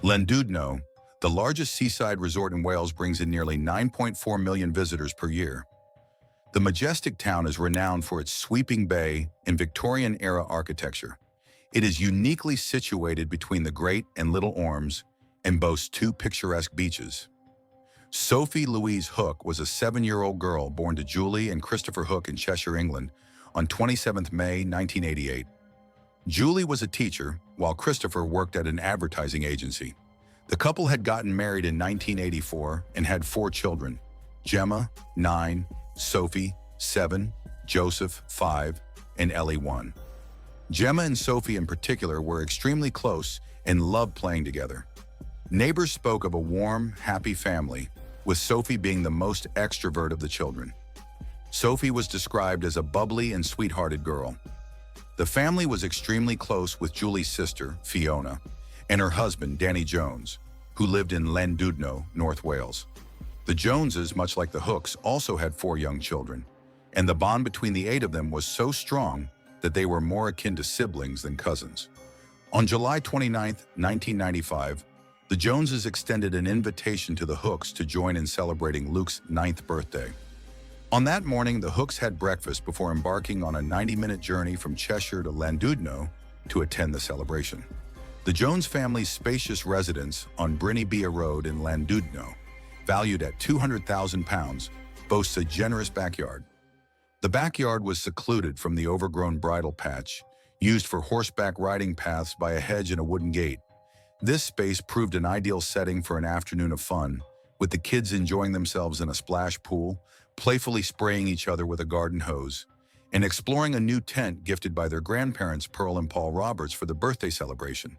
Llandudno, the largest seaside resort in Wales, brings in nearly 9.4 million visitors per year. The majestic town is renowned for its sweeping bay and Victorian-era architecture. It is uniquely situated between the Great and Little Ormes and boasts two picturesque beaches. Sophie Louise Hook was a 7-year-old girl born to Julie and Christopher Hook in Cheshire, England, on 27 May 1988. Julie was a teacher, while Christopher worked at an advertising agency. The couple had gotten married in 1984 and had 4 children: Gemma, 9, Sophie, 7, Joseph, 5, and Ellie, 1. Gemma and Sophie in particular were extremely close and loved playing together. Neighbors spoke of a warm, happy family, with Sophie being the most extrovert of the children. Sophie was described as a bubbly and sweet-hearted girl. The family was extremely close with Julie's sister, Fiona, and her husband, Danny Jones, who lived in Llandudno, North Wales. The Joneses, much like the Hooks, also had 4 young children, and the bond between the 8 of them was so strong that they were more akin to siblings than cousins. On July 29, 1995, the Joneses extended an invitation to the Hooks to join in celebrating Luke's 9th birthday. On that morning, the Hooks had breakfast before embarking on a 90-minute journey from Cheshire to Llandudno to attend the celebration. The Jones family's spacious residence on Brynebia Road in Llandudno, valued at £200,000, boasts a generous backyard. The backyard was secluded from the overgrown bridle patch, used for horseback riding paths by a hedge and a wooden gate. This space proved an ideal setting for an afternoon of fun, with the kids enjoying themselves in a splash pool, playfully spraying each other with a garden hose, and exploring a new tent gifted by their grandparents Pearl and Paul Roberts for the birthday celebration.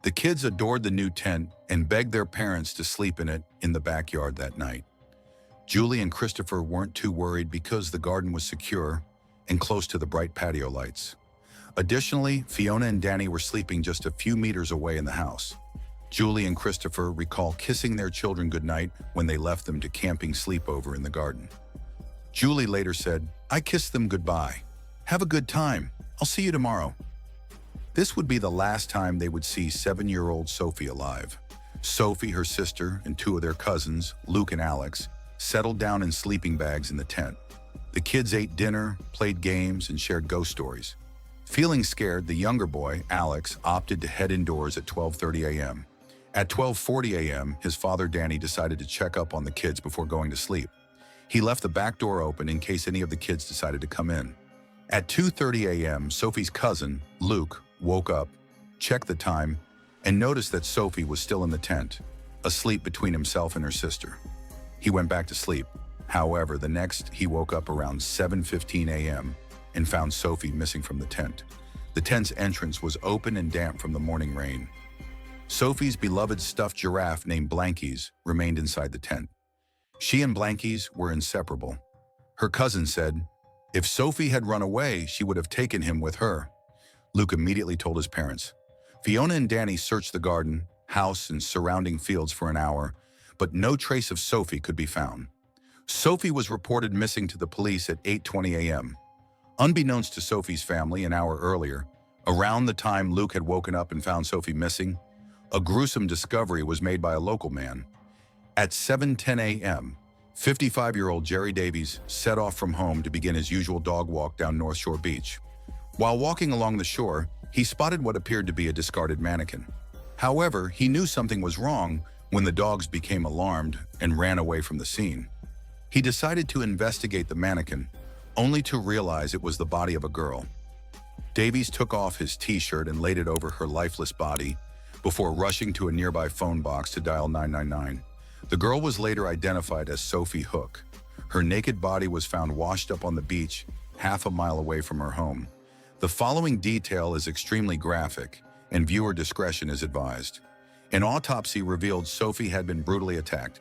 The kids adored the new tent and begged their parents to sleep in it in the backyard that night. Julie and Christopher weren't too worried because the garden was secure and close to the bright patio lights. Additionally, Fiona and Danny were sleeping just a few meters away in the house. Julie and Christopher recall kissing their children goodnight when they left them to camping sleepover in the garden. Julie later said, "I kissed them goodbye. Have a good time. I'll see you tomorrow." This would be the last time they would see 7-year-old Sophie alive. Sophie, her sister, and 2 of their cousins, Luke and Alex, settled down in sleeping bags in the tent. The kids ate dinner, played games, and shared ghost stories. Feeling scared, the younger boy, Alex, opted to head indoors at 12:30 a.m. At 12:40 a.m., his father, Danny, decided to check up on the kids before going to sleep. He left the back door open in case any of the kids decided to come in. At 2:30 a.m., Sophie's cousin, Luke, woke up, checked the time, and noticed that Sophie was still in the tent, asleep between himself and her sister. He went back to sleep. However, the next he woke up around 7:15 a.m. and found Sophie missing from the tent. The tent's entrance was open and damp from the morning rain. Sophie's beloved stuffed giraffe named Blankies remained inside the tent. She and Blankies were inseparable. Her cousin said, if Sophie had run away, she would have taken him with her. Luke immediately told his parents. Fiona and Danny searched the garden, house, and surrounding fields for an hour, but no trace of Sophie could be found. Sophie was reported missing to the police at 8:20 a.m. Unbeknownst to Sophie's family an hour earlier, around the time Luke had woken up and found Sophie missing, a gruesome discovery was made by a local man. At 7:10 a.m., 55-year-old Jerry Davies set off from home to begin his usual dog walk down North Shore Beach. While walking along the shore, he spotted what appeared to be a discarded mannequin. However, he knew something was wrong when the dogs became alarmed and ran away from the scene. He decided to investigate the mannequin, only to realize it was the body of a girl. Davies took off his t-shirt and laid it over her lifeless body before rushing to a nearby phone box to dial 999. The girl was later identified as Sophie Hook. Her naked body was found washed up on the beach, half a mile away from her home. The following detail is extremely graphic, and viewer discretion is advised. An autopsy revealed Sophie had been brutally attacked.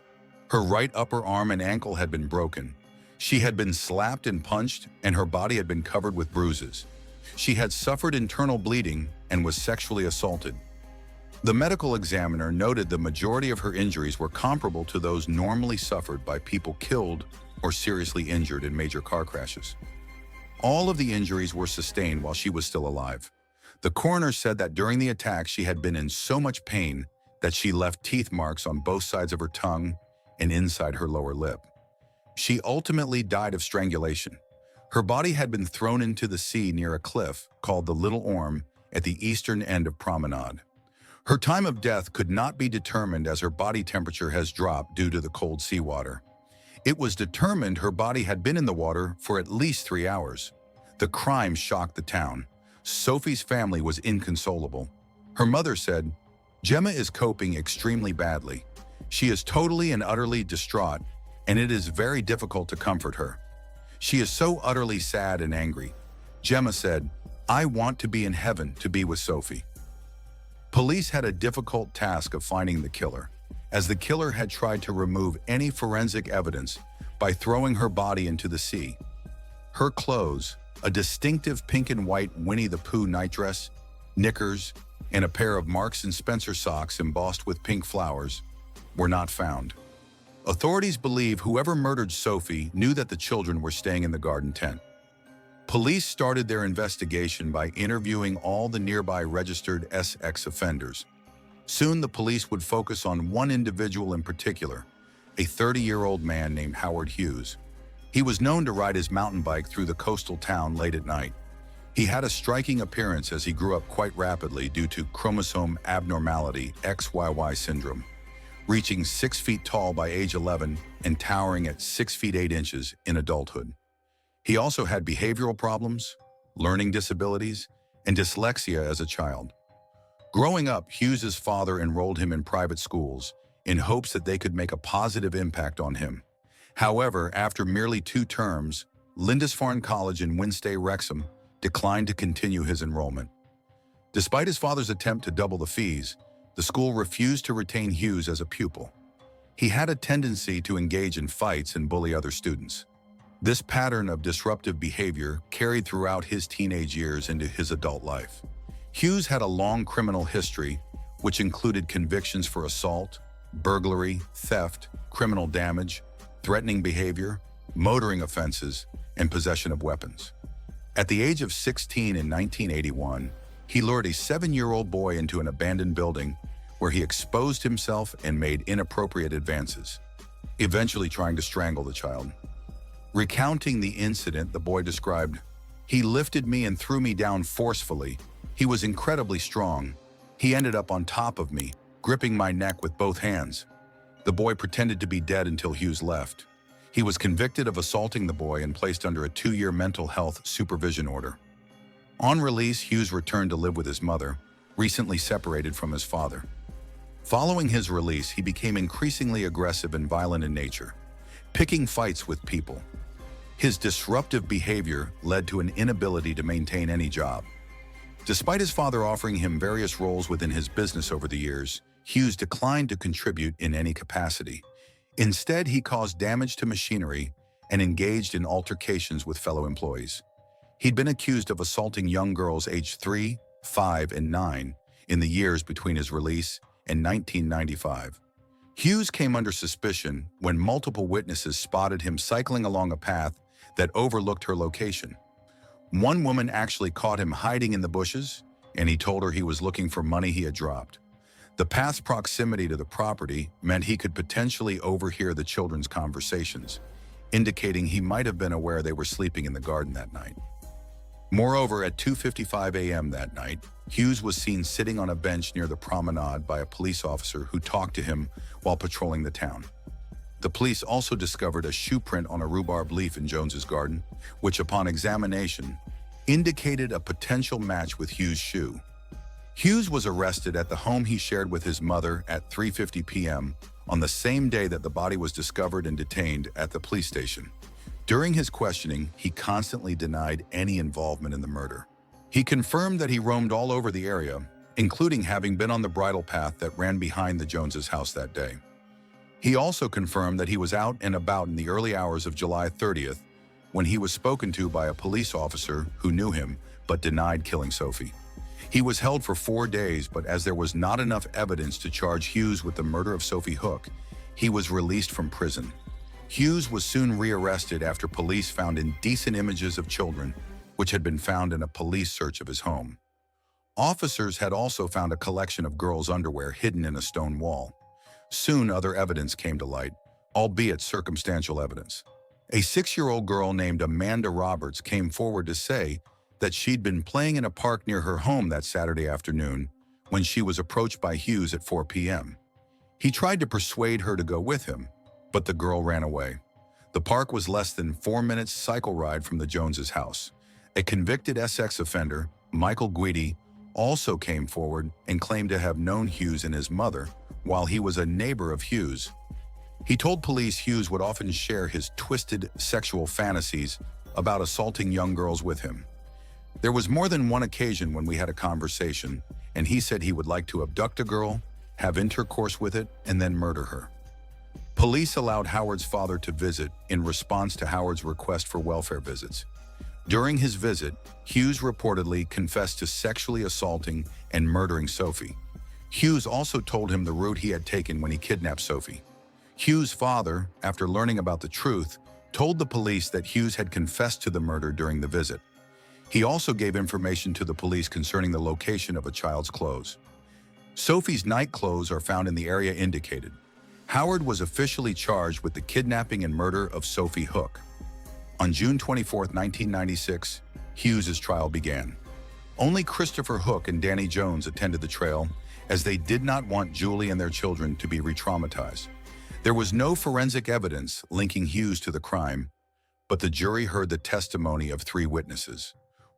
Her right upper arm and ankle had been broken. She had been slapped and punched, and her body had been covered with bruises. She had suffered internal bleeding and was sexually assaulted. The medical examiner noted the majority of her injuries were comparable to those normally suffered by people killed or seriously injured in major car crashes. All of the injuries were sustained while she was still alive. The coroner said that during the attack she had been in so much pain that she left teeth marks on both sides of her tongue and inside her lower lip. She ultimately died of strangulation. Her body had been thrown into the sea near a cliff called the Little Orme at the eastern end of Promenade. Her time of death could not be determined as her body temperature has dropped due to the cold seawater. It was determined her body had been in the water for at least 3 hours. The crime shocked the town. Sophie's family was inconsolable. Her mother said, "Gemma is coping extremely badly. She is totally and utterly distraught, and it is very difficult to comfort her. She is so utterly sad and angry." Gemma said, "I want to be in heaven to be with Sophie." Police had a difficult task of finding the killer, as the killer had tried to remove any forensic evidence by throwing her body into the sea. Her clothes, a distinctive pink and white Winnie the Pooh nightdress, knickers, and a pair of Marks & Spencer socks embossed with pink flowers, were not found. Authorities believe whoever murdered Sophie knew that the children were staying in the garden tent. Police started their investigation by interviewing all the nearby registered SX offenders. Soon the police would focus on one individual in particular, a 30-year-old man named Howard Hughes. He was known to ride his mountain bike through the coastal town late at night. He had a striking appearance as he grew up quite rapidly due to chromosome abnormality XYY syndrome, reaching 6 feet tall by age 11 and towering at 6 feet 8 inches in adulthood. He also had behavioral problems, learning disabilities, and dyslexia as a child. Growing up, Hughes's father enrolled him in private schools in hopes that they could make a positive impact on him. However, after merely 2 terms, Lindisfarne College in Winstay, Wrexham, declined to continue his enrollment. Despite his father's attempt to double the fees, the school refused to retain Hughes as a pupil. He had a tendency to engage in fights and bully other students. This pattern of disruptive behavior carried throughout his teenage years into his adult life. Hughes had a long criminal history, which included convictions for assault, burglary, theft, criminal damage, threatening behavior, motoring offenses, and possession of weapons. At the age of 16 in 1981, he lured a 7-year-old boy into an abandoned building where he exposed himself and made inappropriate advances, eventually trying to strangle the child. Recounting the incident, the boy described, "He lifted me and threw me down forcefully. He was incredibly strong. He ended up on top of me, gripping my neck with both hands." The boy pretended to be dead until Hughes left. He was convicted of assaulting the boy and placed under a 2-year mental health supervision order. On release, Hughes returned to live with his mother, recently separated from his father. Following his release, he became increasingly aggressive and violent in nature, picking fights with people. His disruptive behavior led to an inability to maintain any job. Despite his father offering him various roles within his business over the years, Hughes declined to contribute in any capacity. Instead, he caused damage to machinery and engaged in altercations with fellow employees. He'd been accused of assaulting young girls aged 3, 5, and 9 in the years between his release and 1995. Hughes came under suspicion when multiple witnesses spotted him cycling along a path that overlooked her location. One woman actually caught him hiding in the bushes, and he told her he was looking for money he had dropped. The path's proximity to the property meant he could potentially overhear the children's conversations, indicating he might have been aware they were sleeping in the garden that night. Moreover, at 2:55 a.m. that night, Hughes was seen sitting on a bench near the promenade by a police officer who talked to him while patrolling the town. The police also discovered a shoe print on a rhubarb leaf in Jones's garden, which upon examination indicated a potential match with Hughes' shoe. Hughes was arrested at the home he shared with his mother at 3:50 p.m. on the same day that the body was discovered and detained at the police station. During his questioning, he constantly denied any involvement in the murder. He confirmed that he roamed all over the area, including having been on the bridle path that ran behind the Joneses' house that day. He also confirmed that he was out and about in the early hours of July 30th when he was spoken to by a police officer who knew him but denied killing Sophie. He was held for 4 days, but as there was not enough evidence to charge Hughes with the murder of Sophie Hook, he was released from prison. Hughes was soon rearrested after police found indecent images of children, which had been found in a police search of his home. Officers had also found a collection of girls' underwear hidden in a stone wall. Soon other evidence came to light, albeit circumstantial evidence. A 6-year-old girl named Amanda Roberts came forward to say that she'd been playing in a park near her home that Saturday afternoon when she was approached by Hughes at 4 p.m. He tried to persuade her to go with him, but the girl ran away. The park was less than 4 minutes cycle ride from the Joneses' house. A convicted Essex offender, Michael Guidi, also came forward and claimed to have known Hughes and his mother while he was a neighbor of Hughes. He told police Hughes would often share his twisted sexual fantasies about assaulting young girls with him. There was more than one occasion when we had a conversation, and he said he would like to abduct a girl, have intercourse with it, and then murder her. Police allowed Howard's father to visit in response to Howard's request for welfare visits. During his visit, Hughes reportedly confessed to sexually assaulting and murdering Sophie. Hughes also told him the route he had taken when he kidnapped Sophie. Hughes' father, after learning about the truth, told the police that Hughes had confessed to the murder during the visit. He also gave information to the police concerning the location of a child's clothes. Sophie's night clothes are found in the area indicated. Howard was officially charged with the kidnapping and murder of Sophie Hook. On June 24, 1996, Hughes' trial began. Only Christopher Hook and Danny Jones attended the trial, as they did not want Julie and their children to be re-traumatized. There was no forensic evidence linking Hughes to the crime, but the jury heard the testimony of 3 witnesses,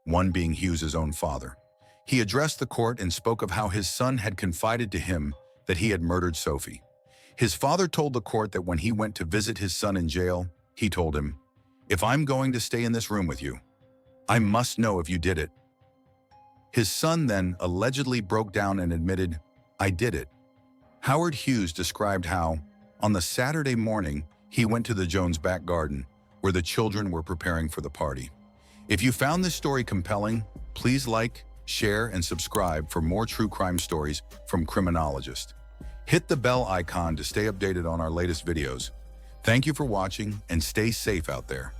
one being Hughes' own father. He addressed the court and spoke of how his son had confided to him that he had murdered Sophie. His father told the court that when he went to visit his son in jail, he told him, "If I'm going to stay in this room with you, I must know if you did it." His son then allegedly broke down and admitted, "I did it." Howard Hughes described how, on the Saturday morning, he went to the Jones' back garden, where the children were preparing for the party. If you found this story compelling, please like, share, and subscribe for more true crime stories from criminologists. Hit the bell icon to stay updated on our latest videos. Thank you for watching, and stay safe out there.